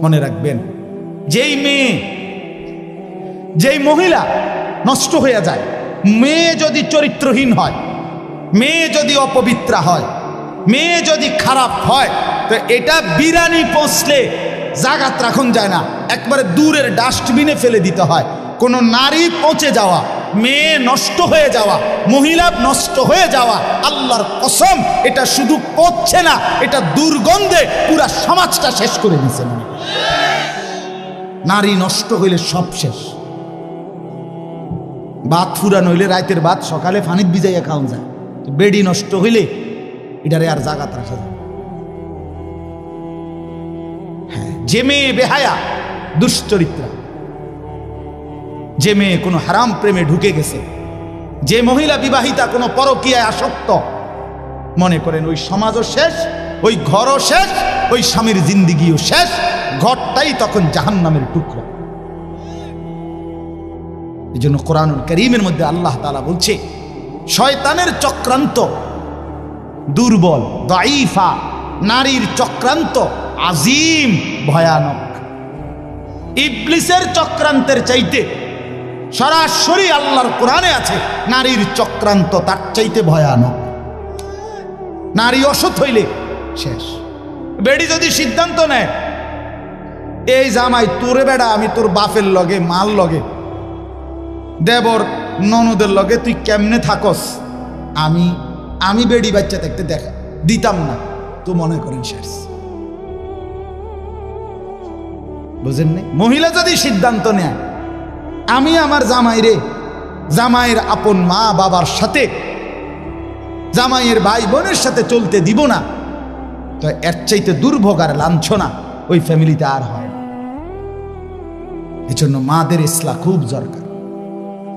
মনে রাখবেন, যেই মেয়ে, যেই মহিলা নষ্ট হয়ে যায়, মেয়ে যদি চরিত্রহীন হয়, মেয়ে যদি অপবিত্রা হয়, মেয়ে যদি খারাপ হয়, তো এটা বিরানি পৌঁছলে জাগাত রাখুন যায় না, একবারে দূরের ডাস্টবিনে ফেলে দিতে হয়। কোনো নারী পচে যাওয়া, মেয়ে নষ্ট হয়ে যাওয়া, মহিলা নষ্ট হয়ে যাওয়া, আল্লাহর কসম এটা শুধু পচছে না, এটা দুর্গন্ধে পুরা সমাজটা শেষ করে দিছে। নারী নষ্ট হইলে সব শেষ। ভাত ফুরানো হইলে রাতের ভাত সকালে পানিত ভিজাইয়া খাওয়া যায়, বেডি নষ্ট হইলে এটারে আর জাগাত রাখা যায়। হ্যাঁ, যে মেয়ে বেহায়া দুশ্চরিত্রা, যে মেয়ে কোনো হারাম প্রেমে ঢুকে গেছে, যে মহিলা বিবাহিতা কোনো পরকীয়ায় আসক্ত, মনে করেন ওই সমাজও শেষ, ওই ঘরও শেষ, ওই স্বামীর জিন্দিগিও শেষ, ঘরটাই তখন জাহান্নামের টুকরা। এই জন্য কোরআনুল কারীমের মধ্যে আল্লাহ তাআলা বলছে, শয়তানের চক্রান্ত দুর্বল, দাঈফা, নারীর চক্রান্ত আজিম, ভয়ানক। ইবলিসের চক্রান্তের চাইতে সরাসরি আল্লাহর কোরআনে আছে, নারীর চক্রান্ত তার চাইতে ভয়ানক। নারী অসৎ হইলে শেষ। বেডি যদি সিদ্ধান্ত নেয়, এই জামাই তোরে বেড়া আমি তোর বাপের লগে, মাল লগে, দেবর ননদের লগে তুই কেমনে থাকস, আমি বেডি বাচ্চা দেখতে দেখা দিতাম না, তো মনে করেন শেষ। বুঝেন নাই? মহিলা যদি সিদ্ধান্ত নেয় আমি আমার জামাইরে, জামাইয়ের আপন মা বাবার সাথে, জামাইয়ের ভাই বোনের সাথে চলতে দিব না, তো এর চাইতে দুর্ভোগ আর লাঞ্ছনা ওই ফ্যামিলিতে আর হয়। এজন্য মাদের ইসলাহ খুব দরকার,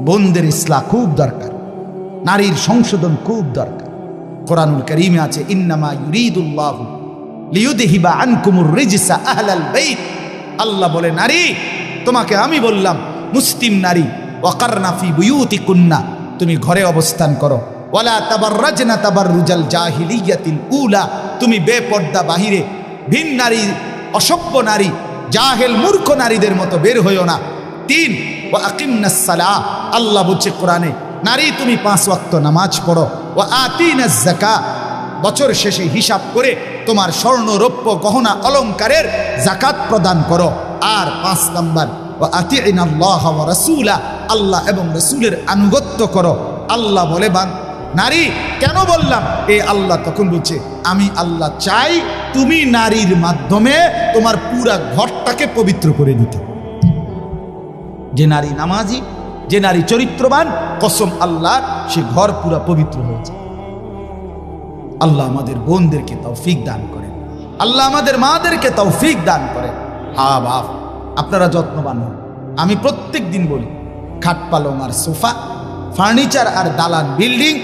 বোনদের ইসলাহ খুব দরকার, নারীর সংশোধন খুব দরকার। কোরআনুল কারীমে আছে, ইন্নামা ইউরিদুল্লাহু লিইউযহিবা আনকুমুর রিজসা আহলাল বাইত। আল্লাহ বলে, নারী তোমাকে আমি বললাম, মুসলিম নারী, ওয়াকারনা ফি বুয়ুতিকুন্না, তুমি ঘরে অবস্থান করো, ওয়ালা তাবাররাজনা তাবাররুজাল জাহিলিয়াতিল উলা, তুমি বেপর্দা বাহিরে ভিন নারী, অসভ্য নারী, জাহেল মূর্খ নারীদের মতো বের হইও না। 3, ওয়া আকিমনাস সালাহ, আল্লাহ বলছে কোরআনে, নারী তুমি 5 ওয়াক্ত নামাজ পড়ো, ওয়া আতিনাজ যাকাত, বছর শেষে হিসাব করে তোমার স্বর্ণ রৌপ্য গহনা অলংকারের যাকাত প্রদান করো। আর 5 নাম্বার, ওয়া আতিইনাল্লাহ ওয়া রাসূলা, আল্লাহ এবং রাসূলের আনুগত্য করো। আল্লাহ বলে, নারী কেন বললাম? এই আল্লাহ তখন বলছে, আমি আল্লাহ চাই তুমি নারীর মাধ্যমে তোমার পুরা ঘরটাকে পবিত্র করে দিতে। যে নারী নামাজি, যে নারী চরিত্রবান, কসম আল্লাহ, সে ঘর পুরা পবিত্র হয়েছে। আল্লাহ আমাদের বোনদেরকে তৌফিক দান করেন, আল্লাহ আমাদের মাদেরকে তৌফিক দান করেন। হা বাপ, আপনারা যত্নবান হন। আমি প্রত্যেক দিন বলি, খাট পালং আর সোফা, ফার্নিচার আর দালান বিল্ডিং,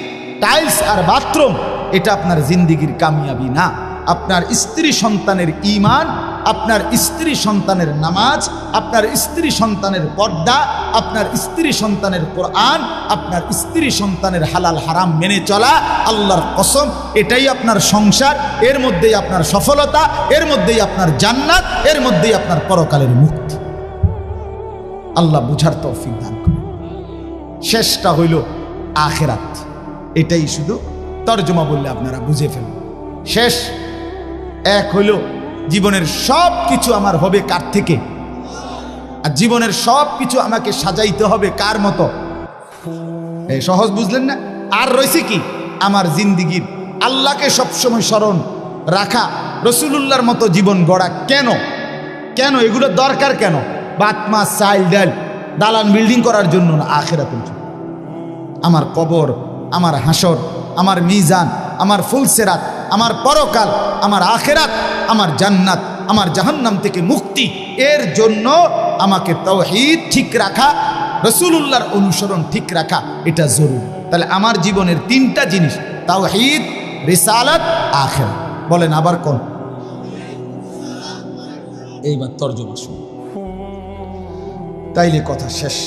টাইলস আর বাথরুম, এটা আপনার জিন্দিগির কামিয়াবি না। আপনার স্ত্রী সন্তানের ঈমান, আপনার স্ত্রী সন্তানের নামাজ, আপনার স্ত্রী সন্তানের পর্দা, আপনার স্ত্রী সন্তানের কোরআন, আপনার স্ত্রী সন্তানের হালাল হারাম মেনে চলা, আল্লাহর কসম এটাই আপনার সংসার, এর মধ্যেই আপনার সফলতা, এর মধ্যেই আপনার জান্নাত, এর মধ্যেই আপনার পরকালের মুক্তি। আল্লাহ বুঝার তৌফিক দান করে। শেষটা হইল আখিরাত, এটাই শুধু তর্জমা বললে আপনারা বুঝে ফেলবেন। শেষ এক হইল, জীবনের সব কিছু আমার হবে কার থেকে? আর জীবনের সব কিছু আমাকে সাজাইতে হবে কার মতো? এই সহজ বুঝলেন না? আর রয়েছে কি? আমার জিন্দিগির আল্লাহকে সবসময় স্মরণ রাখা, রসুলুল্লাহর মতো জীবন গড়া। কেন কেন এগুলো দরকার? কেন? ভাত মাছ চাল ডাল দালান বিল্ডিং করার জন্য না, আখিরাতের জন্য। আমার কবর, আমার হাসর, আমার মিজান, আমার ফুলসেরাত, আমার পরকাল, আমার আখিরাত, আমার জান্নাত, আমার জাহান্নাম থেকে মুক্তি, এর জন্য আমাকে তাওহীদ ঠিক রাখা, রাসূলুল্লাহর অনুসরণ ঠিক রাখা, এটা জরুরি। তাহলে আমার জীবনের 3টা জিনিস, তাওহীদ, রিসালাত, আখিরাত। বলেন আবার কোন? এইবার তর্জমা শুনুন, তাইলে কথা শেষ।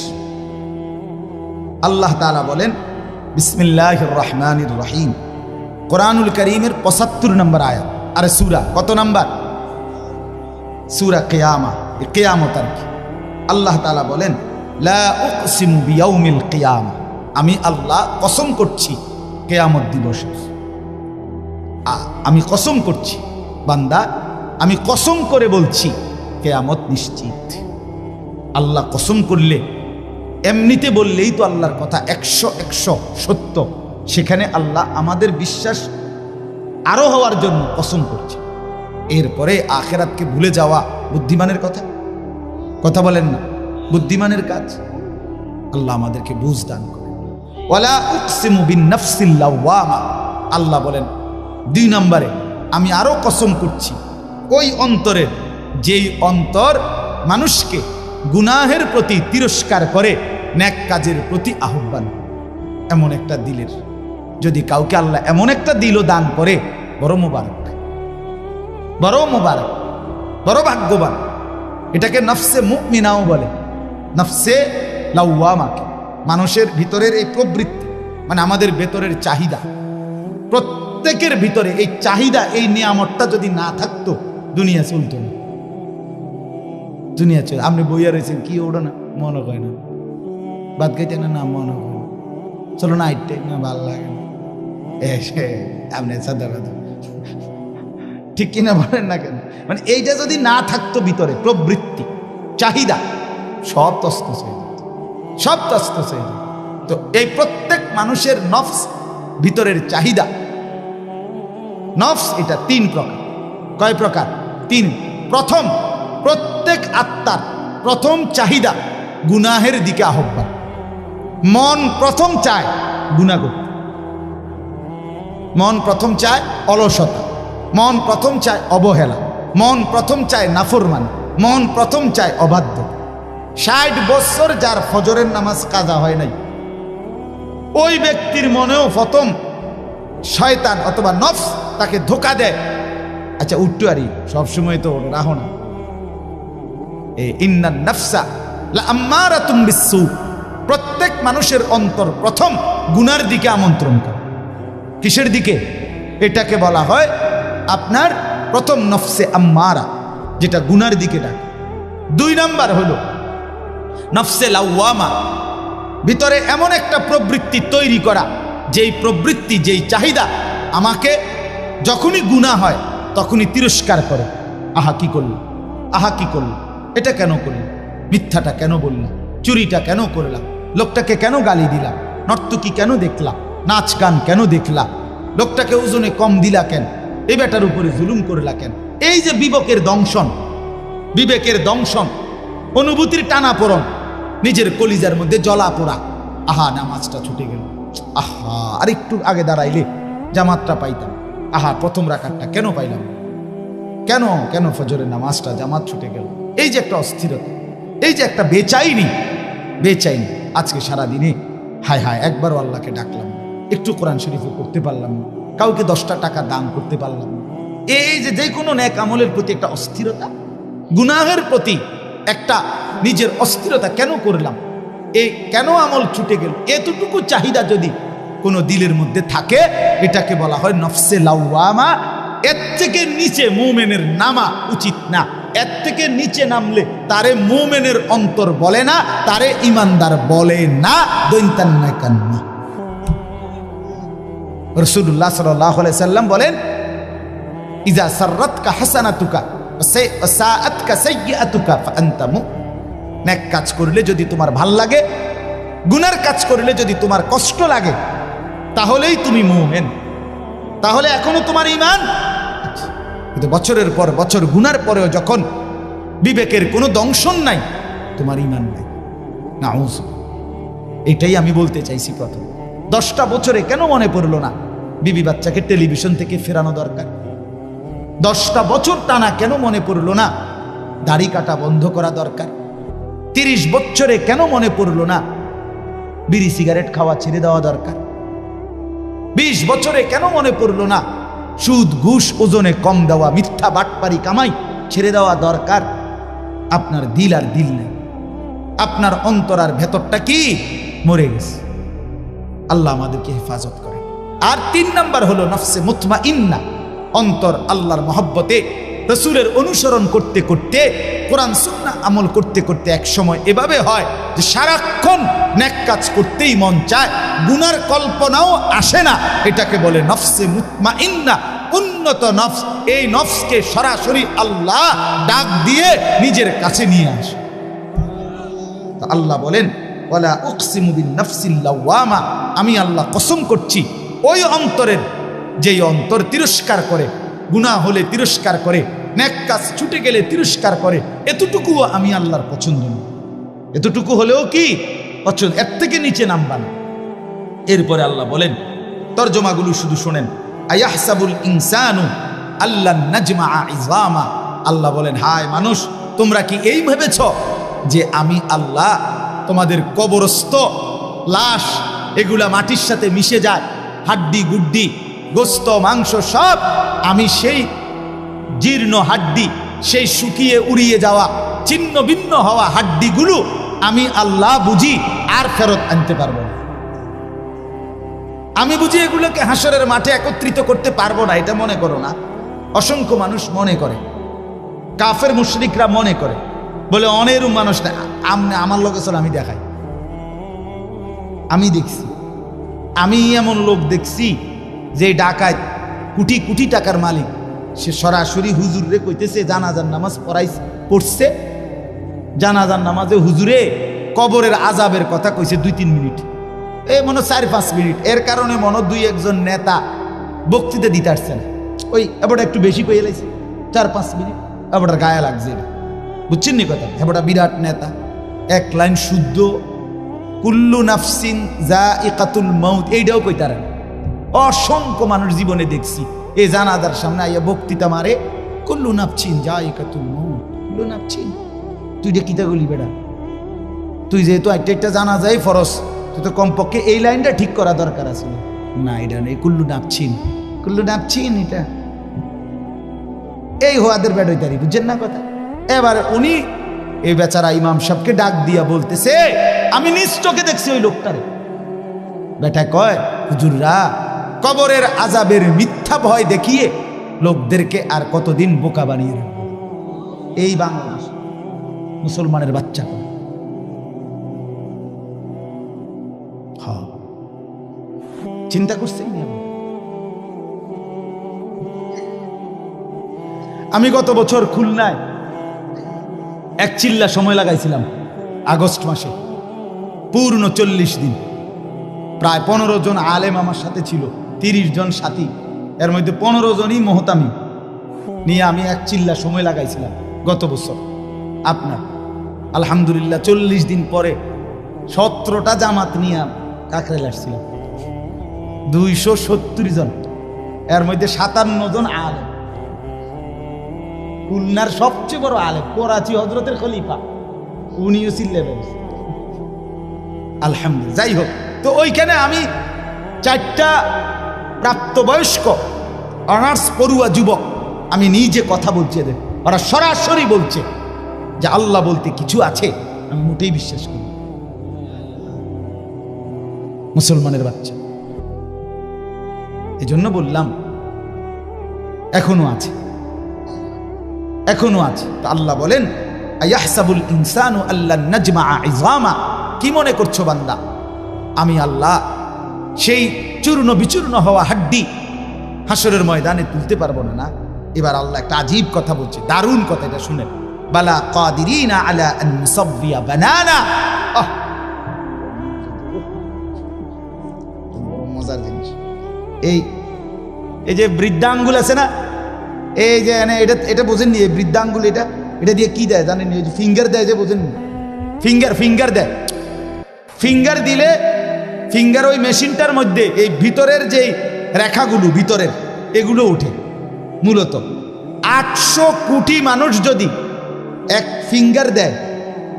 আল্লাহ তাআলা বলেন, বিসমিল্লাহির রহমানির রহিম, কোরআনুল কারীমের 75 নম্বর আয়াত। আরে সূরা কত নাম্বার? সূরা কিয়ামা, কিয়ামত আর কি। আল্লাহ তাআলা বলেন লা উকসিমু বিয়াউমিল কিয়ামা, আমি আল্লাহ কসম করছি কিয়ামত দিবসের। আমি কসম করছি বান্দা, আমি কসম করে বলছি কিয়ামত নিশ্চিত। আল্লাহ কসম করলে, এমনিতে বললেই তো আল্লাহর কথা 100 সত্য, সেখানে আল্লাহ আমাদের বিশ্বাস আরো হওয়ার জন্য কসম করছে। এরপরে আখিরাতকে ভুলে যাওয়া বুদ্ধিমানের কথা বলেন না, বুদ্ধিমানের কাজ। আল্লাহ আমাদেরকে বুঝ দান করেন। ওয়ালা উকসিমু বিন-নাফসিল লাওয়ামা, আল্লাহ বলেন 2 নম্বরে আমি আরো কসম করছি ওই অন্তরের, যেই অন্তর মানুষকে গুনাহের প্রতি তিরস্কার করে, নেক কাজের প্রতি আহ্বান। এমন একটা দিলের যদি কাউকে আল্লাহ এমন একটা দিলও দান করে, বড় মোবারক, বড় মোবারক, বড় ভাগ্যবান। এটাকে নফসে মুমিনাও বলে, নফসে লাওয়ামাকে। মানুষের ভিতরের এই প্রবৃত্তি, মানে আমাদের ভেতরের চাহিদা, প্রত্যেকের ভিতরে এই চাহিদা, এই নিয়ামতটা যদি না থাকতো দুনিয়া চলতো না। দুনিয়া চল, আপনি বইয়া রয়েছেন কি ওড়ো না, মনে হয় না, বাদ খাইতে না মনে হয় না, চলো না আইটে না, ভাল লাগে না, আপনি সাদা কথা ঠিক কিনা বলেন না কেন? মানে এইটা যদি না থাকতো ভিতরে প্রবৃত্তি, চাহিদা, সব তস্তস হয়ে যেত, সব তস্তস হয়ে যেত। তো এই প্রত্যেক মানুষের নফস, ভিতরের চাহিদা, নফস এটা 3 প্রকার। কয় প্রকার? 3। প্রথম, প্রত্যেক আত্মার প্রথম চাহিদা গুনাহের দিকে আহ্বান। মন প্রথম চায় গুনাহ করতে, মন প্রথম চায় অলসতা, মন প্রথম চায় অবহেলা, মন প্রথম চায় নাফরমানি, মন প্রথম চায় অবাধ্য। 60 বছর যার ফজরের নামাজ কাজা হয় নাই, ওই ব্যক্তির মনেও প্রথম শয়তান অথবা নফস তাকে ধোকা দেয়। আচ্ছা উঠতে পারি, সবসময় তো রাহো না। ইন্নান নাফসা লাআম্মারাতুম বিসসু, প্রত্যেক মানুষের অন্তর প্রথম গুনার দিকে আমন্ত্রণ করে। কিসের দিকে? এটাকে বলা হয় আপনার প্রথম নফসে আম্মারা, যেটা গুনার দিকে ডাকে। 2 নাম্বার হলো নফসে লাওয়ামা, ভিতরে এমন একটা প্রবৃত্তি তৈরি করা, যেই প্রবৃত্তি, যেই চাহিদা আমাকে যখনই গুনাহ হয় তখনই তিরস্কার করে। আহা কি করল, আহা কি করল, এটা কেন করল, মিথ্যাটা কেন বললাম, চুরিটা কেন করলাম, লোকটাকে কেন গালি দিলাম, নর্তকী কেন দেখলাম, নাচ গান কেন দেখলাম, লোকটাকে ওজনে কম দিলা কেন, এই বেটার উপরে জুলুম করলা কেন। এই যে বিবেকের দংশন, বিবেকের দংশন, অনুভূতির টানাপোড়ন, নিজের কলিজার মধ্যে জ্বলা পোড়া। আহা নামাজটা ছুটে গেল, আহা আর একটু আগে দাঁড়াইলে জামাতটা পাইতাম, আহা প্রথম রাকাতটা কেন পাইলাম, কেন কেন ফজরের নামাজটা জামাত ছুটে গেল। এই যে একটা অস্থিরতা, এই যে একটা বেচাইনি, বেচাইনি। আজকে সারাদিনে হায় হায় একবারও আল্লাহকে ডাকলাম, একটু কোরআন শরীফও করতে পারলাম না, কাউকে 10টা টাকা দান করতে পারলাম না। এই যে কোনো নেক আমলের প্রতি একটা অস্থিরতা, গুনাহের প্রতি একটা নিজের অস্থিরতা, কেন করলাম, এই কেন আমল ছুটে গেল, এতটুকু চাহিদা যদি কোনো দিলের মধ্যে থাকে, এটাকে বলা হয় নফসে লাওয়ামা। এর থেকে নিচে মুমিনের নামা উচিত না। এর থেকে নিচে নামলে তারে মুমিনের অন্তর বলে না, তারে ইমানদার বলে না। দৈন্তান্না কান্না রাসূলুল্লাহ সাল্লাল্লাহু আলাইহি সাল্লাম বলেন, ইজা সাররাতকা হাসানাতুকা ওয়া সাআতকা সাইয়্যাতুকা ফাআনতা মুমিন। নেক কাজ করলে যদি তোমার ভাল লাগে, গুনার কাজ করলে যদি তোমার কষ্ট লাগে, তাহলেই তুমি মুমিন, তাহলে এখনো তোমার ঈমান। কিন্তু বছরের পর বছর গুনার পরেও যখন বিবেকের কোনো দংশন নাই, তোমার ঈমান নাই। নাউজ, এটাই আমি বলতে চাইছি। প্রথম 10টা বছরে কেন মনে পড়লো না বিবি বাচ্চাকে টেলিভিশন থেকে ফেরানো দরকার? 10টা বছর টানা কেন মনে পড়লো না দাড়ি কাটা বন্ধ করা দরকার? 30 বছরে কেন মনে পড়লো না বিড়ি সিগারেট খাওয়া ছেড়ে দেওয়া দরকার? 20 বছরে কেন মনে পড়লো না সুদ ঘুষ ওজনে কম দেওয়া, মিথ্যা বাটপারি কামাই ছেড়ে দেওয়া দরকার? আপনার দিল আর দিল নেই, আপনার অন্তর আর ভেতরটা কি মরে গেছে। আল্লাহ আমাদেরকে হেফাজত করে। আর 3 নাম্বার হলো নফসে মুতমাইন্না, অন্তর আল্লাহর মহব্বতে রসুলের অনুসরণ করতে করতে, কোরআন সুন্নাহ আমল করতে করতে এক সময় এভাবে হয় যে সারাক্ষণ নেক কাজ করতেই মন চায়, গুনার কল্পনাও আসে না। এটাকে বলে নফসে মুতমাইন্না, উন্নত নফস। এই নফসকে সরাসরি আল্লাহ ডাক দিয়ে নিজের কাছে নিয়ে আসে। তো আল্লাহ বলেন ওয়ালা উকসিমু বিন নাফসিল লাওয়ামা, আমি আল্লাহ কসম করছি ওই অন্তরের, যেই অন্তর তিরস্কার করে, গুনাহ হলে তিরস্কার করে, নেক কাজ ছুটে গেলে তিরস্কার করে। এতটুকুও আমি আল্লাহর পছন্দ না। এতটুকু হলেও কি পছন্দ, এর থেকে নিচে নামবা না। এরপরে আল্লাহ বলেন, তরজমাগুলো শুধু শোনেন, আয়াহসাবুল ইনসানু আল্লান নাজমাআ ইযামা। আল্লাহ বলেন, হায় মানুষ, তোমরা কি এই ভেবেছ যে আমি আল্লাহ তোমাদের কবরস্থ লাশ, এগুলা মাটির সাথে মিশে যায়, হাড্ডি গুড্ডি গোস্ত মাংস সব, আমি সেই জীর্ণ হাড্ডি, সেই শুকিয়ে উড়িয়ে যাওয়া ছিন্ন ভিন্ন হওয়া হাড্ডিগুলো আমি আল্লাহ বুঝি আর ফেরত আনতে পারবো না? আমি বুঝি এগুলোকে হাসরের মাঠে একত্রিত করতে পারবো না? এটা মনে করো না। অসংখ্য মানুষ মনে করে, কাফের মুশরিকরা মনে করে, বলে অনেরও মানুষ না। আমার লোকে চল, আমি দেখাই, আমি দেখছি, আমি এমন লোক দেখছি যে ডাকাত, কোটি কোটি টাকার মালিক, সে সরাসরি হুজুরে কইতেছে জানাজার নামাজ পড়ছে, জানাজার নামাজে হুজুরে কবরের আজাবের কথা কইছে 2-3 মিনিট, এই মনে 4-5 মিনিট। এর কারণে মনে 2-1 নেতা বক্তৃতা দিতে আসছেন, ওই এবার একটু বেশি কয়ে লাইছে, 4-5 মিনিট এবার গায়ে লাগছে। বুঝছেন নি কথা? এবার বিরাট নেতা, এক লাইন শুদ্ধ কুল্লু নাফসিন যায়িকাতুল মাউত, এইটাও কইতারেন। অসংখ্য মানুষ জীবনে দেখছি এই জানাজার সামনে আইয়া বক্তৃতা মারে, কুল্লু নাফসিন যায়িকাতুল মাউত, কুল্লু নাফসিন। তুই এটা কিতা গলি বেড়া? তুই যেহেতু একটা জানাজাই ফরজ, তুই তো কমপক্ষে এই লাইনটা ঠিক করা দরকার আছে। না, এটা নেই, কুল্লু নাফসিন, কুল্লু নাফসিন, এটা এই হোয়াদের বেড হইতারি। বুঝছেন না কথা? এবার উনি এই বেচারা ইমাম সাহেবকে ডাক দিয়া বলতেছে, আমি নিজ চোখে দেখছি ওই লোকটারে। বেটা কয়, হুজুররা কবরের আজাবের মিথ্যা ভয় দেখিয়ে লোকদেরকে আর কতদিন বোকা বানিয়ে রাখবে? এই বাংলাদেশ মুসলমানের বাচ্চা। চিন্তা করছেন? আমি গত বছর খুলনায় এক চিল্লা সময় লাগাইছিলাম, আগস্ট মাসে, পূর্ণ 40 দিন। প্রায় 15 জন আলেম আমার সাথে ছিল, 30 জন সাথী, এর মধ্যে 15 জনই মোহতামি নিয়ে আমি এক চিল্লা সময় লাগাইছিলাম গত বছর। আপনার আলহামদুলিল্লাহ 40 দিন পরে 17টা জামাত নিয়ে কাকরাইল আসছিলাম, 270 জন, এর মধ্যে 57 জন আলেম। খুলনার সবচেয়ে বড় আলেম, করাচি হজরতের খলিফা, উনিও চিল্লে বেড়েছে। আলহামদুলিল্লাহ। যাই হোক, তো ওইখানে আমি 4টা প্রাপ্তবয়স্ক অনার্স পড়ুয়া যুবক, আমি নিজে কথা বলছি এদের, ওরা সরাসরি বলছে যে আল্লাহ বলতে কিছু আছে। আমি মোটেই বিশ্বাস করি। মুসলমানের বাচ্চা, এই জন্য বললাম এখনো আছে, এখনো আছে। তো আল্লাহ বলেন, আয়াহসাবুল ইনসানু আল্লান নাজমাআ ইযামা, কি মনে করছো বান্দা আমি আল্লাহ সেই চূর্ণ বিচূর্ণ হওয়া হাড্ডি হাসরের ময়দানে তুলতে পারবো না? এবার আল্লাহ একটা আজীব কথা বলছে, দারুণ কথা, এটা শুনেন। বালা কাদিরিনা আলা আন নুসাব্বিয়া বানানা। মজার জিনিস, এই যে বৃদ্ধাঙ্গুল আছে না, এই যে এটা বোঝেননি? এই বৃদ্ধাঙ্গুল এটা দিয়ে কি দেয় জানেন? এই যে ফিঙ্গার দেয়, যে বোঝেননি? ফিঙ্গার দেয়। ফিঙ্গার দিলে ফিঙ্গার ওই মেশিনটার মধ্যে এই ভিতরের যে রেখাগুলো ভিতরের এগুলো ওঠে। মূলত 800 কোটি মানুষ যদি এক ফিঙ্গার দেয়,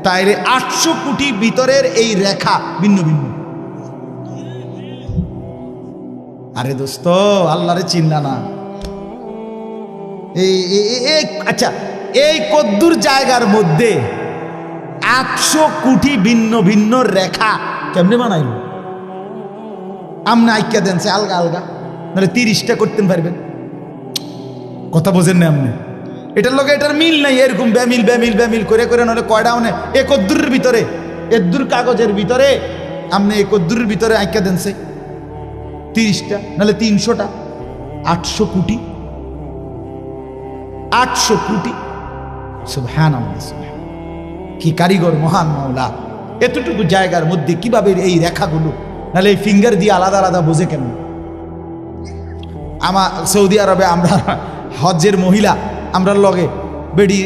তাইলে 800 কোটি ভিতরের এই রেখা ভিন্ন ভিন্ন। আরে দোস্ত, আল্লাহরে চিন্তা না। আচ্ছা, এই কদ্দুর জায়গার মধ্যে 800 কোটি ভিন্ন ভিন্ন রেখা কেমনে বানাইল? আমনে আইকা দেন আলগা আলগা, নাহলে 30টা করতে পারবেন। কথা বোঝেন না আপনি? এটার লগে এটার মিল নাই, এরকম বেমিল বেমিল বেমিল করে করে নলে কয়টা মানে একদ্দুরের ভিতরে, একদ্দুর কাগজের ভিতরে আপনি একদ্দুরের ভিতরে আঁকা দেন সে 30টা নাহলে 300টা, 800 কোটি, 800 কোটি। সুবহানাল্লাহ, কি কারিগর মহান মাওলা! এতটুকু জায়গার মধ্যে কিভাবে এই রেখাগুলো, নাহলে এই ফিঙ্গার দিয়ে আলাদা আলাদা বোঝে কেমন? আমার সৌদি আরবে আমরা হজ্জের মহিলা আমরা লগে বেডি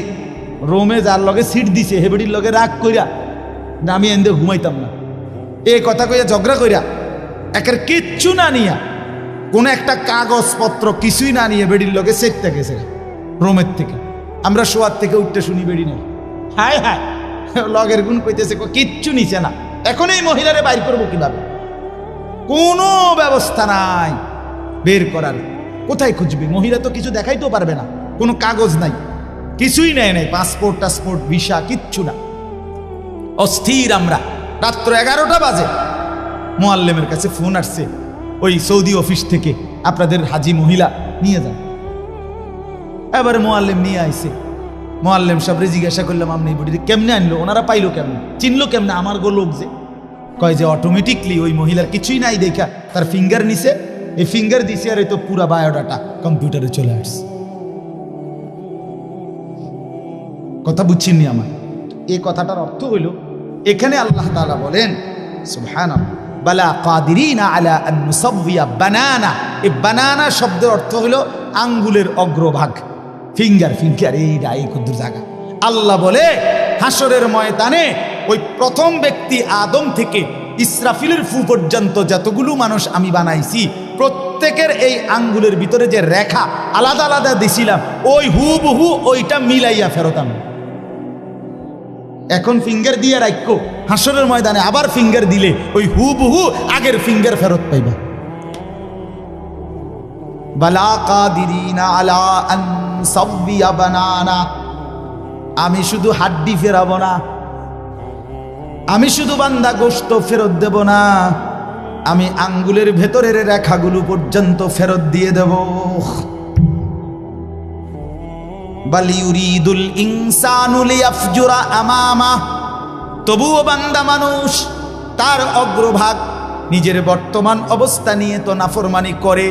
রোমে যার লগে সিট দিছে হে বেডির লগে রাগ কইরা না আমি এন্দে ঘুমাইতাম না, এই কথা কইয়া ঝগড়া কইরা একের কিচ্ছু না নিয়া, কোনো একটা কাগজপত্র কিছুই না নিয়ে বেডির লগে সেটতে গেছে রোমের থেকে। আমরা শোয়ার থেকে উঠতে শুনি বেডি নেই, হায় হায় লগের গুণ কইতেছে কিচ্ছু নিছে না। এখন এই মহিলারে বাইর করবো কিভাবে? কোনো ব্যবস্থা নাই বের করার। কোথায় খুঁজবে? মহিলা তো কিছু দেখাইতেও পারবে না, কোনো কাগজ নাই, কিছুই নেয় নাই, পাসপোর্ট টাসপোর্ট ভিসা কিচ্ছু না। অস্থির আমরা। রাত্র 11টা বাজে মোয়াল্লেমের কাছে ফোন আসছে ওই সৌদি অফিস থেকে, আপনাদের হাজি মহিলা নিয়ে যান। এবারে মোয়াল্লেম নিয়ে আইছে। মোয়াল্লেম সাহেবরে জিজ্ঞাসা করলাম আপনি এই বডিতে কেমনে আনলো, ওনারা পাইলো কেমনে, চিনলো কেমনে? আমার গো লোক যে কয় যে অটোমেটিকলি ওই মহিলার কিছুই নাই দেখা তার ফিঙ্গার নিছে, এই ফিঙ্গার দিছে আর এই তো পুরা বায়োডাটা কম্পিউটারে চলে আসছে। কথা বুঝছেননি আমার? এই কথাটার অর্থ হইল এখানে আল্লাহ তাআলা বলেন সুবহানাল্লাহ, বালা কাদিরিনা আলা আন নুসাওয়িয়া বানানা। এই বানানা শব্দের অর্থ হইল আঙ্গুলের অগ্রভাগ, ফিঙ্গার। ফিঙ্গার এই কুদ্দুর জায়গা। আল্লাহ বলে হাসরের ময়দানে ওই প্রথম ব্যক্তি আদম থেকে ইসরাফিলের ফু পর্যন্ত যতগুলো মানুষ আমি বানাইছি, প্রত্যেকের এই আঙ্গুলের ভিতরে যে রেখা আলাদা আলাদা দিছিলাম, ওই হুবহু ওইটা মিলাইয়া ফেরত আমি। এখন ফিঙ্গার দিয়ে রাখো, হাসরের ময়দানে আবার ফিঙ্গার দিলে ওই হুবহু আগের ফিঙ্গার ফেরত পাইবা। বালা কাদিরিনা আলা আন নুসাওয়িয়া বানানা। আমি শুধু হাড্ডি ফেরাবো না, আমি শুধু বান্দা গোশত ফেরত দেব না, আমি আঙ্গুলের ভেতরের রেখাগুলো পর্যন্ত ফেরত দিয়ে দেব। বাল ইউরিদুল ইনসানু লিয়াফজুরা আমামা। তবুও বান্দা মানুষ তার অগ্রভাগ নিজের বর্তমান অবস্থা নিয়ে তো নাফরমানি করে,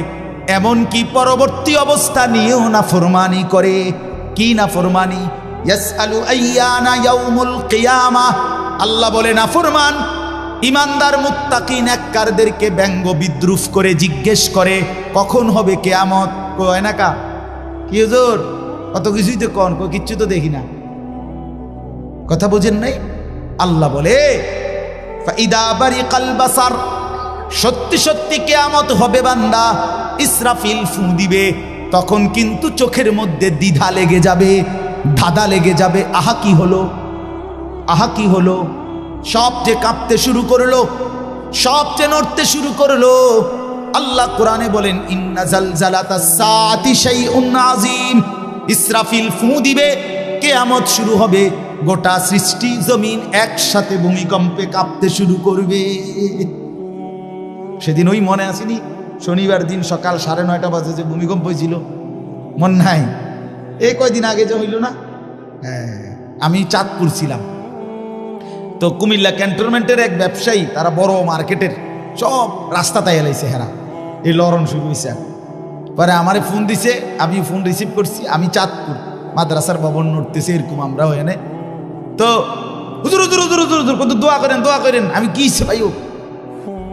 এমনকি পরবর্তী অবস্থা নিয়েও নাফরমানি করে। কি নাফরমানি? ইয়াসআলু আইয়ানা ইয়াউমুল কিয়ামাহ। আল্লাহ বলে নাফরমান ইমানদার মুত্তাকি নেককারদেরকে ব্যঙ্গ বিদ্রুপ করে জিজ্ঞেস করে কখন হবে কিয়ামত। কয় না কা কি হুজুর, কত কিছুই তো কোন, কিচ্ছু তো দেখি না। কথা বুঝেন নাই? আল্লাহ বলে ফাইদা বারিকাল বাসার, সত্যি সত্যি কিয়ামত হবে বান্দা। ইসরাফিল ফু দিবে, তখন কিন্তু চোখের মধ্যে দ্বিধা লেগে যাবে, ধাঁধা লেগে যাবে। আহা কি হলো, আহা কি হলো? সব যে কাঁপতে শুরু করলো, সব যে নড়তে শুরু করলো। আল্লাহ কোরআনে বলেন ইন্না জালজালাতাস সাআতি শাইউন আযীম। ইসরাফিল ফু দিবে, কিয়ামত শুরু হবে, গোটা সৃষ্টি জমিন একসাথে ভূমিকম্পে কাঁপতে শুরু করবে। সেদিন ওই মনে আসেনি শনিবার দিন সকাল 9:30 বাজে যে ভূমিকম্প হয়েছিল, মন নাই? এই কয়দিন আগে যে হইল না, আমি চাঁদপুর ছিলাম। তো কুমিল্লা ক্যান্টনমেন্টের এক ব্যবসায়ী, তারা বড় মার্কেটের সব রাস্তা তাই এলাইছে, হেরা এই লরণ শুরু হয়েছে। পরে আমারে ফোন দিছে, আমি ফোন রিসিভ করছি। আমি চাঁদপুর মাদ্রাসার ভবন নড়তেছে এরকম আমরা এনে। তো হুজুর হুজুর হুজুর হুজুর হুজুর কত দোয়া করেন, দোয়া করেন। আমি কি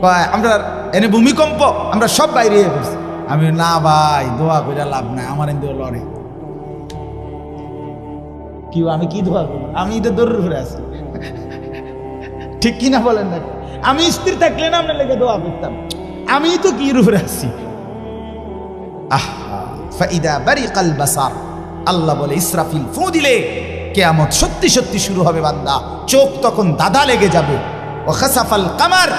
ভাই আমরা এনে ভূমিকম্প, আমরা সব বাইরে হয়ে পড়ছি। আমি না ভাই দোয়া করে লাভ নাই, আমার এনে লড়ে কি, আমি কি দোয়া করবো? আমি তো দৌড় ঘুরে আছি, ঠিক কিনা বলেন না? আমি স্ত্রী থাকলে না আপনার লেগে দোয়া করতাম, আমি তো কি রূপে আছি। আহা ফাইদা বারিকাল বাসার। আল্লাহ বলে ইসরাফিল ফু দিলে কিয়ামত সত্যি সত্যি শুরু হবে বান্দা, চোখ তখন দাদা লেগে যাবে। ও খাসাফাল কামার,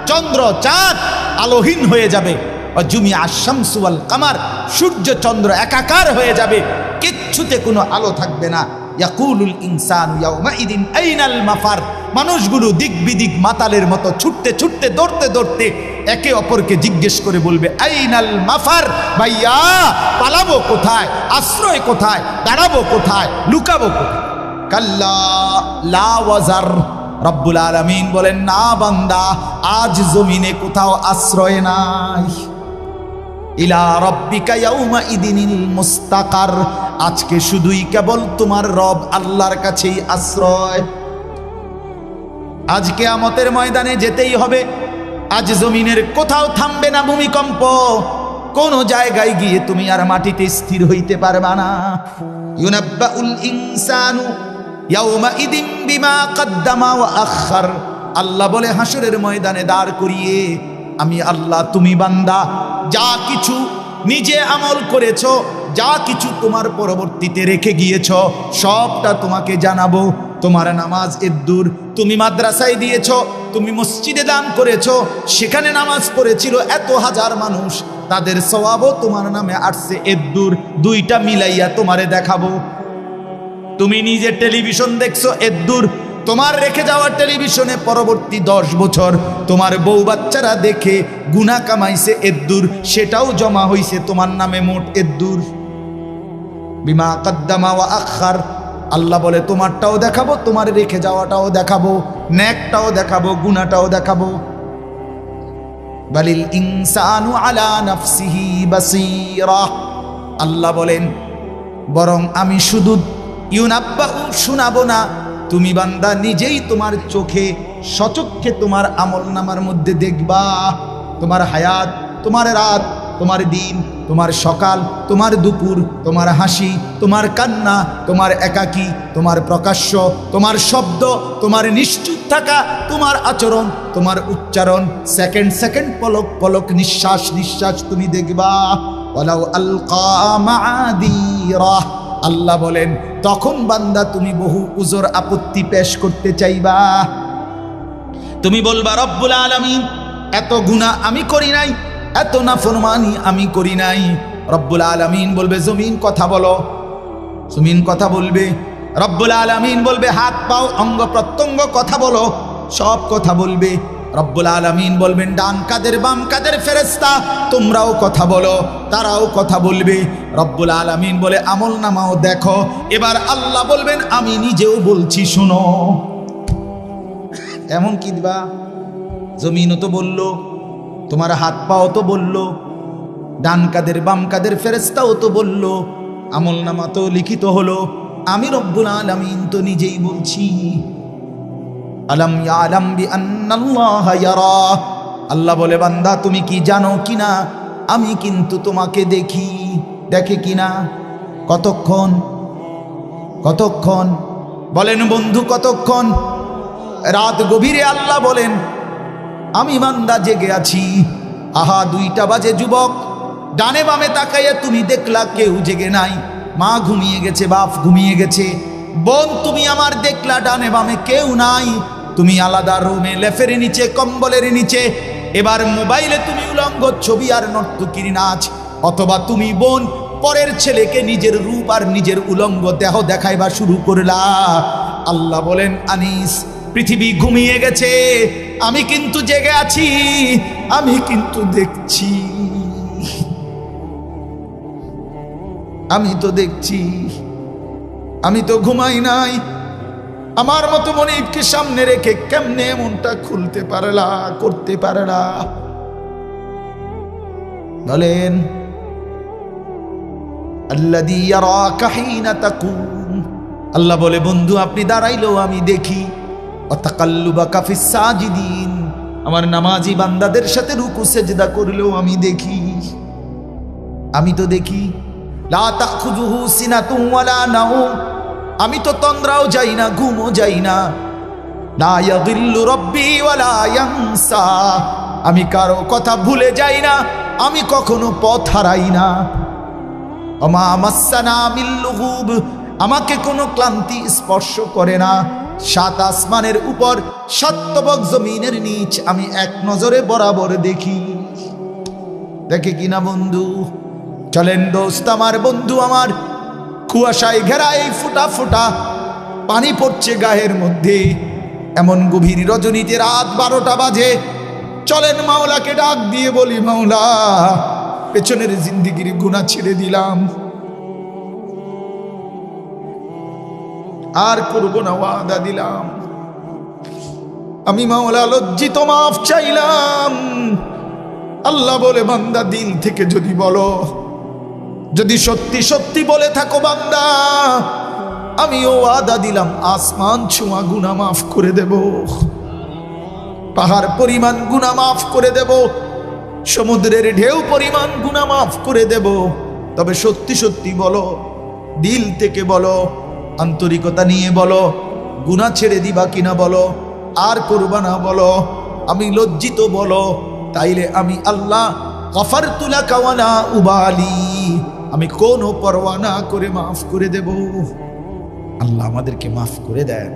চন্দ্র চাঁদ আলোহীন হয়ে যাবে। ও জুমিয়া আশ-শামসু ওয়াল কামার, সূর্য চন্দ্র একাকার হয়ে যাবে, কিচ্ছুতে কোনো আলো থাকবে না। ইয়াকুলুল ইনসানু ইয়াউমাইদিন আইনাল মাফার। মানুষগুলো দিক বিদিক মাতালের মতো ছুটতে ছুটতে দৌড়তে দৌড়তে একে অপরকে জিজ্ঞেস করে বলবে আইনাল মাফার, ভাইয়া পালাবো কোথায়, আশ্রয় কোথায়, দাঁড়াবো কোথায়, লুকাবো কোথায়? কাল্লা লা ওয়াজার, রব্বুল আলামিন বলেন না বান্দা, আজ জমিনে কোথাও আশ্রয় নাই। ইলা রব্বিকা ইয়াউমাইদিনিল মুস্তাকার, আজকে শুধুই কেবল তোমার রব আল্লাহর কাছেই আশ্রয়। আজ কিয়ামতের ময়দানে যেতেই হবে। আজ জমিনের কোথাও থামবে না ভূমিকম্প, কোন জায়গায় গিয়ে তুমি আর মাটিতে স্থির হইতে পারবা না। ইউনাব্বাউল ইনসানু ইয়াউমাইদিন বিমা কদ্দামা ওয়া আখার, আল্লাহ বলে হাসরের ময়দানে দাঁড় করিয়ে আমি আল্লাহ, তুমি বান্দা যা কিছু নিজে আমল করেছ, যা কিছু তোমার পরবর্তীতে রেখে গিয়েছ, সবটা তোমাকে জানাবো। তোমার নামাজ এদ্দুর, তুমি মাদ্রাসায় দিয়েছ, তুমি মসজিদে দান করেছ, সেখানে নামাজ পড়েছিল এত হাজার মানুষ, তাদের সওয়াবও তোমার নামে আসছে এদ্দুর, দুইটা মিলাইয়া তোমারে দেখাবো। তুমি নিজে টেলিভিশন দেখছো এদ্দুর, তোমার রেখে যাওয়া টেলিভিশনে পরবর্তী 10 বছর তোমার বউ বাচ্চারা দেখে গুনাহ কামাইছে এদ্দুর, সেটাও জমা হইছে তোমার নামে মোট এদ্দুর। বিমা কদ্দামা ওয়া আখার, আল্লাহ বলে তোমারটাও দেখাবো, তোমার রেখে যাওয়াটাও দেখাবো, নেকটাও দেখাবো, গুনাহটাও দেখাবো। বালিল ইনসানু আলা নাফসিহি বাসীরা, আল্লাহ বলেন বরং আমি শুধু ইউনাব্বাউ শোনাবো না, তুমি বান্দা নিজেই তোমার চোখে সচক্ষে তোমার আমলনামার মধ্যে দেখবা। তোমার হায়াত, তোমার রাত, তোমার দিন, তোমার সকাল, তোমার দুপুর, তোমার হাসি, তোমার কান্না, তোমার একাকী, তোমার প্রকাশ্য, তোমার শব্দ, তোমার নিশ্চুপ থাকা, তোমার আচরণ, তোমার উচ্চারণ, সেকেন্ড সেকেন্ড পলক পলক, নিঃশ্বাস নিঃশ্বাস তুমি দেখবা। ওয়ালাউ আলকা মাআদিরা, আল্লাহ বলেন তখন বান্দা তুমি বহু উজর আপত্তি পেশ করতে চাইবা। তুমি বলবা রব্বুল আলামিন এত গুনাহ আমি করি নাই, এত নাফরমানি আমি করি নাই। রব্বুল আলামিন বলবে জমিন কথা বলো, জমিন কথা বলবে। রব্বুল আলামিন বলবে হাত পাও অঙ্গ প্রত্যঙ্গ কথা বলো, সব কথা বলবে। রব্বুল আলামিন বলবেন ডান কাদের বাম কাদের ফেরেশতা তোমরাও কথা বলো, তারাও কথা বলবে। রব্বুল আলামিন বলে আমল নামাও দেখো। এবার আল্লাহ বলবেন আমি নিজেও বলছি শোনো। এমন কি দিবা, জমিনও তো বললো, তোমার হাত পাও তো বললো, ডান কাদের বাম কাদের ফেরেশতাও তো বললো, আমল নামা তো লিখিত হলো, আমি রব্বুল আলামিন তো নিজেই বলছি। আলাম ইয়ালাম বিআন্নাল্লাহা ইয়ারা, আল্লাহ বলে বান্দা তুমি কি জানো কিনা আমি কিন্তু তোমাকে দেখি। দেখে কিনা? কতক্ষণ? কতক্ষণ বলেন বন্ধু, কতক্ষণ? রাত গভীরে আল্লাহ বলেন আমি বান্দা জেগে আছি। আহা 2টা বাজে যুবক, ডানে বামে তাকাইয়া তুমি দেখলা কেউ জেগে নাই। মা ঘুমিয়ে গেছে, বাপ ঘুমিয়ে গেছে, বোন তুমি আমার দেখলা ডানে বামে কেউ নাই। তুমি আলাদা রুমে লেফের নিচে কম্বলের নিচে, এবার মোবাইলে তুমি উলঙ্গ ছবি আর নর্তকীর নাচ, অথবা তুমি বোন পরের ছেলেকে নিজের রূপ আর নিজের উলঙ্গ দেহ দেখাইবা শুরু করলা। আল্লাহ বলেন আনিস পৃথিবী ঘুমিয়ে গেছে, আমি কিন্তু জেগে আছি, আমি কিন্তু দেখছি, আমি তো দেখছি, আমি তো ঘুমাই নাই। আমার মতো মনিবকে সামনে রেখে কেমনে মনটা খুলতে পারলা, করতে পারলা বলেন? আল্লাযী ইয়ারাকা হিনা তাকুম, আল্লাহ বলে বন্ধু আপনি দাঁড়াইলেও আমি দেখি। ওয়া তাকাল্লুবাকা ফিস সাজিদিন, আমার নামাজি বান্দাদের সাথে রুকু সেজদা করলেও আমি দেখি, আমি তো দেখি। লা তাখুযুহু সিনাতুন ওয়ালা নাওম, আমি তো তন্দ্রাও যাই না, ঘুমও যাই না। লা ইয়াযিল্লু রাব্বি ওয়ালা ইয়ানসা, আমি কারো কথা ভুলে যাই না, আমি কখনো পথ হারাই না। ওমা মাসসানা মিন লুগুব, আমাকে কোনো ক্লান্তি স্পর্শ করে না। 7 আসমানের উপর 7 তবক জমিনের নিচ আমি এক নজরে বরাবর দেখি। দেখে কিনা বন্ধু? চলেন দোস্ত আমার, বন্ধু আমার, কুয়াশায় ঘেরা এই ফুটা ফুটা পানি পড়ছে গায়ের মধ্যে। এমন গভীর রজনীতে রাত 12টা বাজে। চলেন মাওলাকে ডাক দিয়ে বলি, মাওলা পেছনের জিন্দিগির গুনাহ ছেড়ে দিলাম, আর করব না, ওয়াদা দিলাম। আমি মাওলা লজ্জিত, মাফ চাইলাম। আল্লাহ বলে, বান্দা দিল থেকে যদি বলো, যদি সত্যি সত্যি বলে থাকো বান্দা, আমিও ওয়াদা দিলাম আসমান ছোঁয়া গুনাহ মাফ করে দেব, পাহাড় পরিমাণ গুনাহ মাফ করে দেব, সমুদ্রের ঢেউ পরিমাণ গুনাহ মাফ করে দেব। তবে সত্যি সত্যি বলো, দিল থেকে বলো, আন্তরিকতা নিয়ে বলো, গুনাহ ছেড়ে দিবা কিনা বলো, আর করবা না বলো, আমি লজ্জিত বলো, তাইলে আমি আল্লাহ গফারতু লাকা ওয়ালা উবালি, আমি কোনো পরোয়া না করে মাফ করে দেব। আল্লাহ আমাদেরকে মাফ করে দেন।